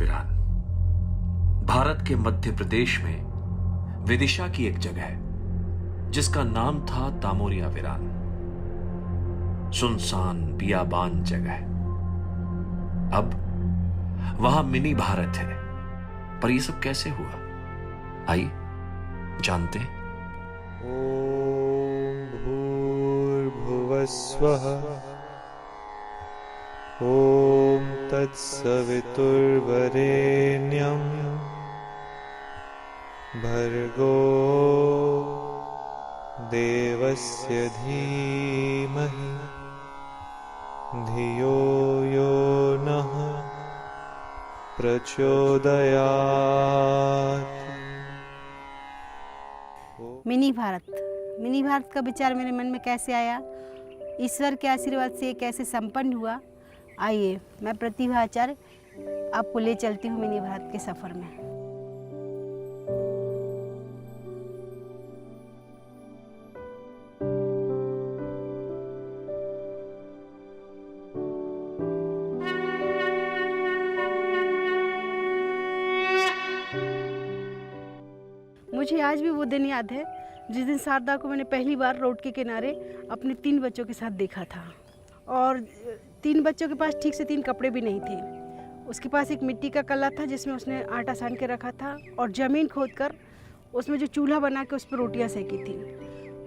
वीरान भारत के मध्य प्रदेश में विदिशा की एक जगह है जिसका नाम था तामोरिया वीरान। सुनसान बियाबान जगह। अब वहां मिनी भारत है। पर यह सब कैसे हुआ, आइए जानते हैं। ओम भूर्भुवस्वः ओम तत्सवितुर्वरेण्यं भर्गो देवस्य धीमहि धियो यो नः प्रचोदयात्। मिनी भारत का विचार मेरे मन में कैसे आया, ईश्वर के आशीर्वाद से कैसे संपन्न हुआ, आइए मैं प्रतिभा आचार्य आपको ले चलती हूँ मिनी भारत के सफर में। मुझे आज भी वो दिन याद है जिस दिन शारदा को मैंने पहली बार रोड के किनारे अपने 3 बच्चों के साथ देखा था। और 3 बच्चों के पास ठीक से 3 कपड़े भी नहीं थे। उसके पास एक मिट्टी का कल्ला था जिसमें उसने आटा सान के रखा था और ज़मीन खोदकर उसमें जो चूल्हा बना के उस पर रोटियां सेकी थी।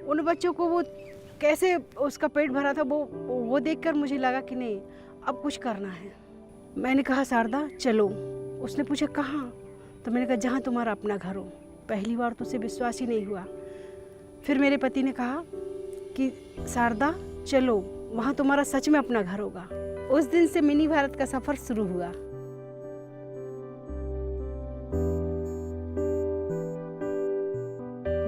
उन बच्चों को वो कैसे उसका पेट भरा था वो देखकर मुझे लगा कि नहीं, अब कुछ करना है। मैंने कहा शारदा चलो। उसने पूछा कहाँ? तो मैंने कहा जहाँ तुम्हारा अपना घर हो। पहली बार तो उसे विश्वास ही नहीं हुआ। फिर मेरे पति ने कहा कि शारदा चलो, वहाँ तुम्हारा सच में अपना घर होगा। उस दिन से मिनी भारत का सफर शुरू हुआ।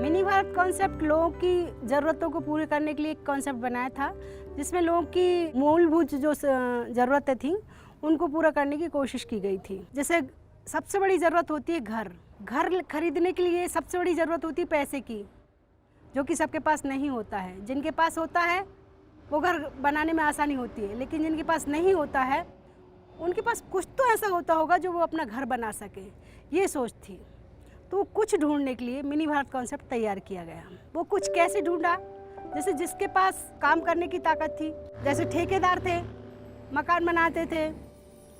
मिनी भारत कॉन्सेप्ट लोगों की ज़रूरतों को पूरे करने के लिए एक कॉन्सेप्ट बनाया था जिसमें लोगों की मूलभूत जो ज़रूरतें थी उनको पूरा करने की कोशिश की गई थी। जैसे सबसे बड़ी ज़रूरत होती है घर खरीदने के लिए सबसे बड़ी ज़रूरत होती है पैसे की, जो कि सबके पास नहीं होता है। जिनके पास होता है वो घर बनाने में आसानी होती है, लेकिन जिनके पास नहीं होता है उनके पास कुछ तो ऐसा होता होगा जो वो अपना घर बना सके, ये सोच थी। तो कुछ ढूंढने के लिए मिनी भारत कॉन्सेप्ट तैयार किया गया। वो कुछ कैसे ढूंढा, जैसे जिसके पास काम करने की ताकत थी, जैसे ठेकेदार थे, मकान बनाते थे,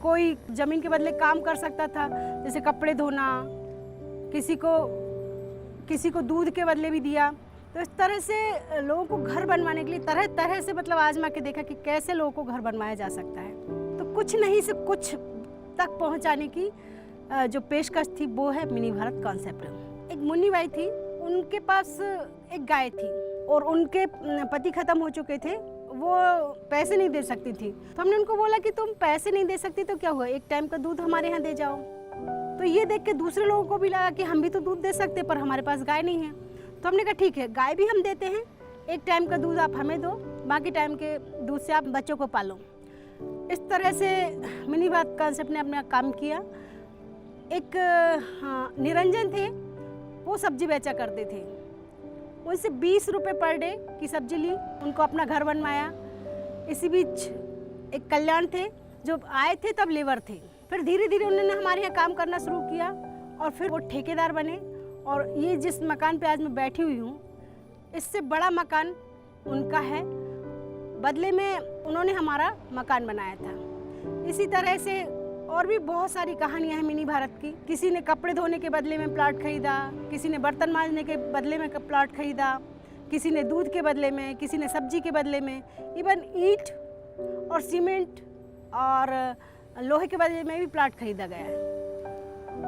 कोई ज़मीन के बदले काम कर सकता था, जैसे कपड़े धोना, किसी को दूध के बदले भी दिया। तो इस तरह से लोगों को घर बनवाने के लिए तरह तरह से आजमा के देखा कि कैसे लोगों को घर बनवाया जा सकता है। तो कुछ नहीं से कुछ तक पहुंचाने की जो पेशकश थी वो है मिनी भारत कॉन्सेप्ट। एक मुन्नी बाई थी, उनके पास एक गाय थी और उनके पति खत्म हो चुके थे, वो पैसे नहीं दे सकती थी। तो हमने उनको बोला कि तुम पैसे नहीं दे सकती तो क्या हुआ, एक टाइम का दूध हमारे यहाँ दे जाओ। तो ये देख के दूसरे लोगों को भी लगा कि हम भी तो दूध दे सकते पर हमारे पास गाय नहीं है। तो हमने कहा ठीक है, गाय भी हम देते हैं, एक टाइम का दूध आप हमें दो, बाकी टाइम के दूध से आप बच्चों को पालो। इस तरह से मिनी भारत कॉन्सेप्ट ने अपना काम किया। एक निरंजन थे, वो सब्जी बेचा करते थे। उनसे 20 रुपये पर डे की सब्जी ली, उनको अपना घर बनवाया। इसी बीच एक कल्याण थे जो आए थे तब लेबर थे, फिर धीरे धीरे उन्होंने हमारे यहाँ काम करना शुरू किया और फिर वो ठेकेदार बने। और ये जिस मकान पे आज मैं बैठी हुई हूँ, इससे बड़ा मकान उनका है, बदले में उन्होंने हमारा मकान बनाया था। इसी तरह से और भी बहुत सारी कहानियाँ हैं मिनी भारत की। किसी ने कपड़े धोने के बदले में प्लॉट खरीदा, किसी ने बर्तन मांजने के बदले में प्लॉट खरीदा, किसी ने दूध के बदले में, किसी ने सब्जी के बदले में, इवन ईंट और सीमेंट और लोहे के बदले में भी प्लॉट खरीदा गया है।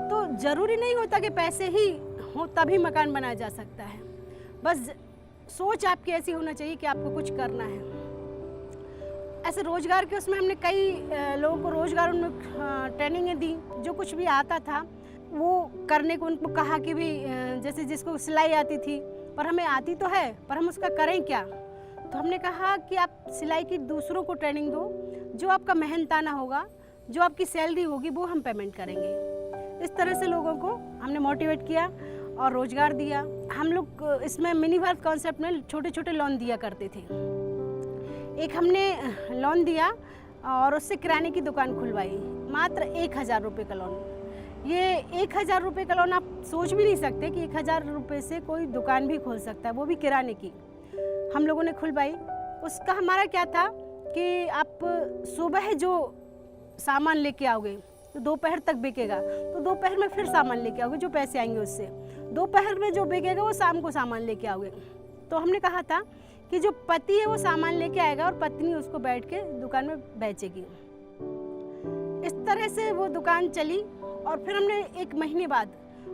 तो ज़रूरी नहीं होता कि पैसे ही हो तभी मकान बनाया जा सकता है, बस सोच आपकी ऐसी होना चाहिए कि आपको कुछ करना है। ऐसे रोज़गार के उसमें हमने कई लोगों को रोज़गार उनमें ट्रेनिंगें दी। जो कुछ भी आता था वो करने को उनको कहा कि भी जैसे जिसको सिलाई आती थी, पर हमें आती तो है पर हम उसका करें क्या। तो हमने कहा कि आप सिलाई की दूसरों को ट्रेनिंग दो, जो आपका मेहनताना होगा, जो आपकी सैलरी होगी वो हम पेमेंट करेंगे। इस तरह से लोगों को हमने मोटिवेट किया और रोज़गार दिया। हम लोग इसमें मिनी भारत कॉन्सेप्ट में छोटे छोटे लोन दिया करते थे। एक हमने लोन दिया और उससे किराने की दुकान खुलवाई। मात्र 1,000 रुपये का लोन। ये 1,000 रुपये का लोन आप सोच भी नहीं सकते कि 1,000 रुपये से कोई दुकान भी खोल सकता है, वो भी किराने की। हम लोगों ने खुलवाई। उसका हमारा क्या था कि आप सुबह जो सामान लेके आओगे तो दोपहर तक बिकेगा, तो दोपहर में फिर सामान लेके आओगे, जो पैसे आएंगे उससे दोपहर में जो बिकेगा वो शाम को सामान लेके आओगे। तो हमने कहा था कि जो पति है वो सामान लेके आएगा और पत्नी उसको बैठ के दुकान में बेचेगी। इस तरह से वो दुकान चली और फिर हमने 1 महीने बाद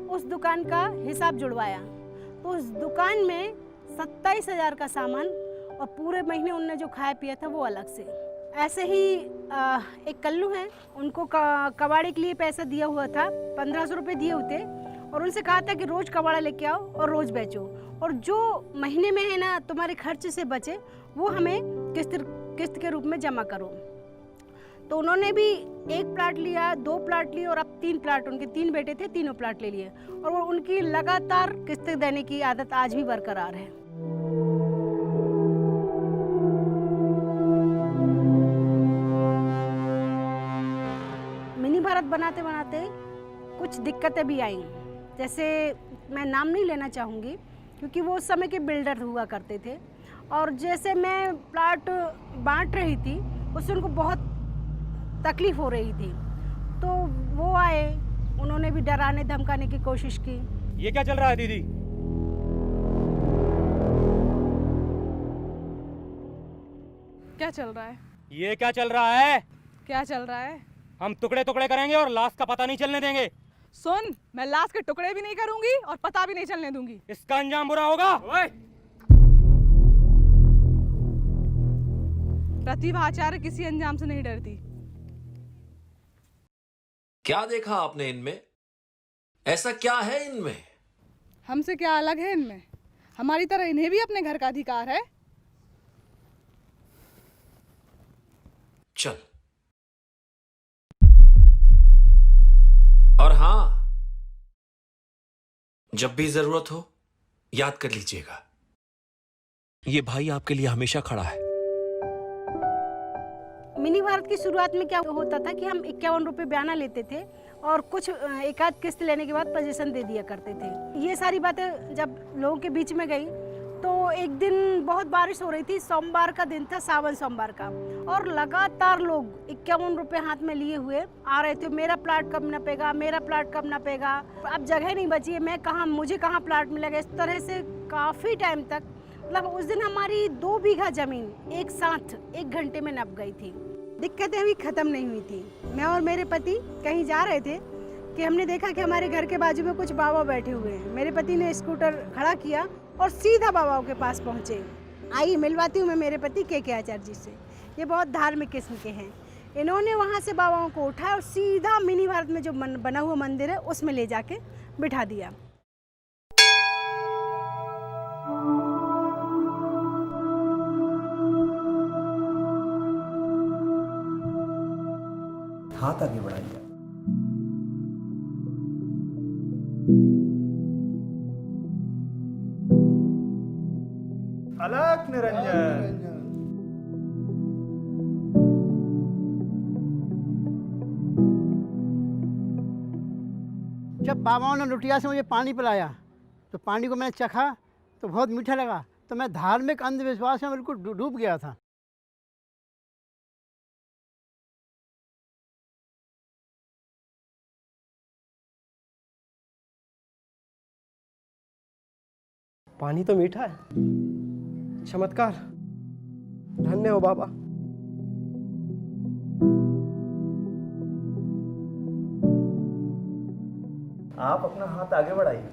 उस दुकान का हिसाब जुड़वाया तो उस दुकान में 27,000 का सामान और पूरे महीने उनने जो खाया पिया था वो अलग से। ऐसे ही एक कल्लू हैं, उनको कबाड़े के लिए पैसा दिया हुआ था, 1500 रुपये दिए हुए थे और उनसे कहा था कि रोज़ कबाड़ा लेके आओ और रोज़ बेचो और जो महीने में है ना तुम्हारे खर्च से बचे वो हमें किस्त के रूप में जमा करो। तो उन्होंने भी 1 प्लाट लिया, 2 प्लाट लिए और अब 3 प्लाट, उनके 3 बेटे थे, तीनों प्लाट ले लिए और वो उनकी लगातार किस्तें देने की आदत आज भी बरकरार है। मिनी भारत बनाते बनाते कुछ दिक्कतें भी आई, जैसे मैं नाम नहीं लेना चाहूँगी क्योंकि वो उस समय के बिल्डर हुआ करते थे और जैसे मैं प्लाट बांट रही थी उससे उनको बहुत तकलीफ़ हो रही थी, तो वो आए, उन्होंने भी डराने धमकाने की कोशिश की। ये क्या चल रहा है दीदी? क्या चल रहा है? ये क्या चल रहा है? क्या चल रहा है? हम टुकड़े टुकड़े करेंगे और लाश का पता नहीं चलने देंगे। सुन, मैं लाश के टुकड़े भी नहीं करूंगी और पता भी नहीं चलने दूंगी। इसका अंजाम बुरा होगा। प्रतिभा आचार्य किसी अंजाम से नहीं डरती। क्या देखा आपने इनमें? ऐसा क्या है इनमें? हमसे क्या अलग है इनमें? हमारी तरह इन्हें भी अपने घर का अधिकार है। चल। और हाँ, जब भी जरूरत हो याद कर लीजिएगा, ये भाई आपके लिए हमेशा खड़ा है। मिनी भारत की शुरुआत में क्या होता था कि हम 51 रुपये बयाना लेते थे और कुछ एक आध किस्त लेने के बाद पोजीशन दे दिया करते थे। ये सारी बातें जब लोगों के बीच में गई तो एक दिन बहुत बारिश हो रही थी, सोमवार का दिन था, सावन सोमवार का, और लगातार लोग 51 रुपये हाथ में लिए हुए आ रहे थे। मेरा प्लाट कब नपेगा, मेरा प्लाट कब नपेगा, अब जगह नहीं बची है, मैं कहाँ, मुझे कहाँ प्लाट मिलेगा। इस तरह से काफ़ी टाइम तक, मतलब उस दिन हमारी 2 बीघा ज़मीन एक साथ 1 घंटे में नप गई थी। दिक्कतें अभी ख़त्म नहीं हुई थी। मैं और मेरे पति कहीं जा रहे थे कि हमने देखा कि हमारे घर के बाजू में कुछ बाबा बैठे हुए हैं। मेरे पति ने स्कूटर खड़ा किया और सीधा बाबाओं के पास पहुँचे। आइए मिलवाती हूँ मैं मेरे पति के आचार्य जी से। ये बहुत धार्मिक किस्म के हैं। इन्होंने वहाँ से बाबाओं को उठाया और सीधा मिनी भारत में जो बना हुआ मंदिर है उसमें ले जाके बिठा दिया। हाथ आगे बढ़ाइए। अलग निरंजन। जब बाबाओं ने लुटिया से मुझे पानी पिलाया तो पानी को मैंने चखा तो बहुत मीठा लगा, तो मैं धार्मिक अंधविश्वास में बिल्कुल डूब गया था। पानी तो मीठा है, चमत्कार, धन्य हो बाबा। आप अपना हाथ आगे बढ़ाइए।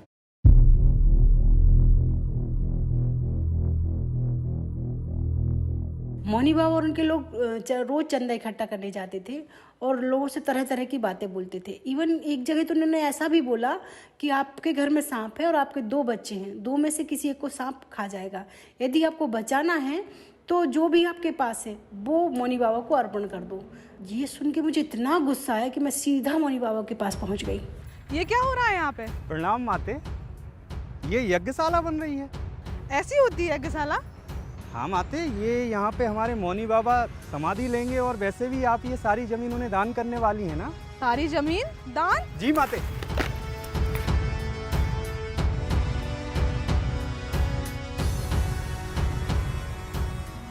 मौनी बाबा और उनके लोग रोज चंदा इकट्ठा करने जाते थे और लोगों से तरह तरह की बातें बोलते थे। इवन एक जगह तो उन्होंने ऐसा भी बोला कि आपके घर में सांप है और आपके 2 बच्चे हैं, 2 में से किसी एक को सांप खा जाएगा, यदि आपको बचाना है तो जो भी आपके पास है वो मौनी बाबा को अर्पण कर दो। ये सुन के मुझे इतना गुस्सा आया कि मैं सीधा मौनी बाबा के पास पहुँच गई। ये क्या हो रहा है यहाँ पे? प्रणाम माते, ये यज्ञशाला बन रही है। ऐसी होती है यज्ञशाला? हाँ माते, ये यहाँ पे हमारे मौनी बाबा समाधि लेंगे और वैसे भी आप ये सारी ज़मीन उन्हें दान करने वाली हैं ना? सारी जमीन दान? जी माते।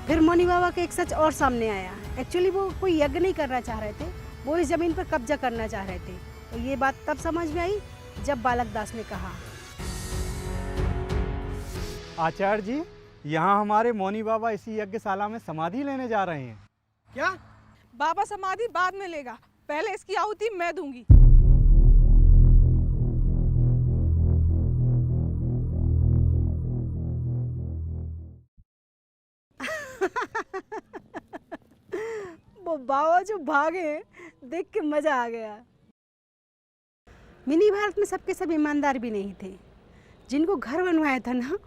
फिर मौनी बाबा का एक सच और सामने आया। एक्चुअली वो कोई यज्ञ नहीं करना चाह रहे थे, वो इस जमीन पर कब्जा करना चाह रहे थे। तो ये बात तब समझ में आई जब बालक दास ने कहा, आचार्य जी, यहाँ हमारे मौनी बाबा इसी यज्ञशाला में समाधि लेने जा रहे हैं। क्या? बाबा समाधि बाद में लेगा, पहले इसकी आहुति मैं दूंगी। वो बाबा जो भागे देख के मजा आ गया। मिनी भारत में सबके सब ईमानदार भी नहीं थे। जिनको घर बनवाया था ना,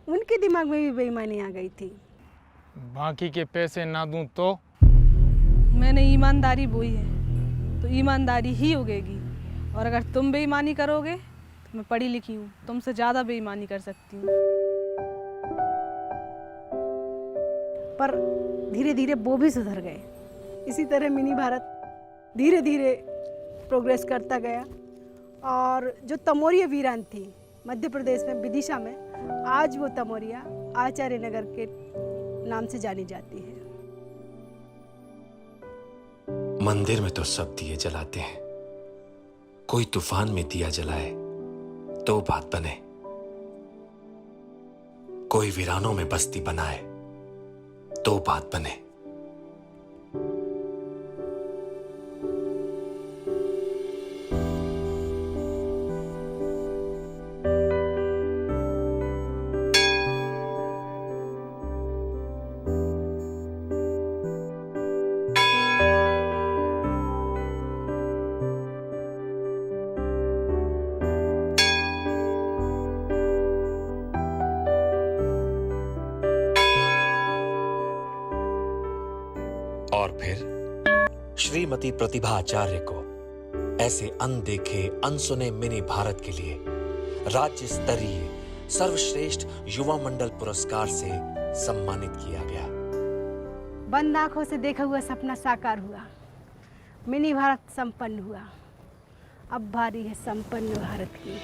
उनके दिमाग में भी बेईमानी आ गई थी। बाकी के पैसे ना दूं तो? मैंने ईमानदारी बोई है तो ईमानदारी ही उगेगी। और अगर तुम बेईमानी करोगे तो मैं पढ़ी लिखी हूँ, तुमसे ज़्यादा बेईमानी कर सकती हूँ। पर धीरे धीरे वो भी सुधर गए। इसी तरह मिनी भारत धीरे धीरे प्रोग्रेस करता गया। और जो तमोरिया वीरान थी मध्य प्रदेश में विदिशा में, आज वो तमोरिया आचार्य नगर के नाम से जानी जाती है। मंदिर में तो सब दिए जलाते हैं, कोई तूफान में दिया जलाए तो बात बने, कोई वीरानों में बस्ती बनाए तो बात बने। और फिर श्रीमती प्रतिभा आचार्य को ऐसे अनदेखे अनसुने मिनी भारत के लिए राज्य स्तरीय सर्वश्रेष्ठ युवा मंडल पुरस्कार से सम्मानित किया गया। बंद आंखों से देखा हुआ सपना साकार हुआ। मिनी भारत संपन्न हुआ। अब बारी है संपन्न भारत की।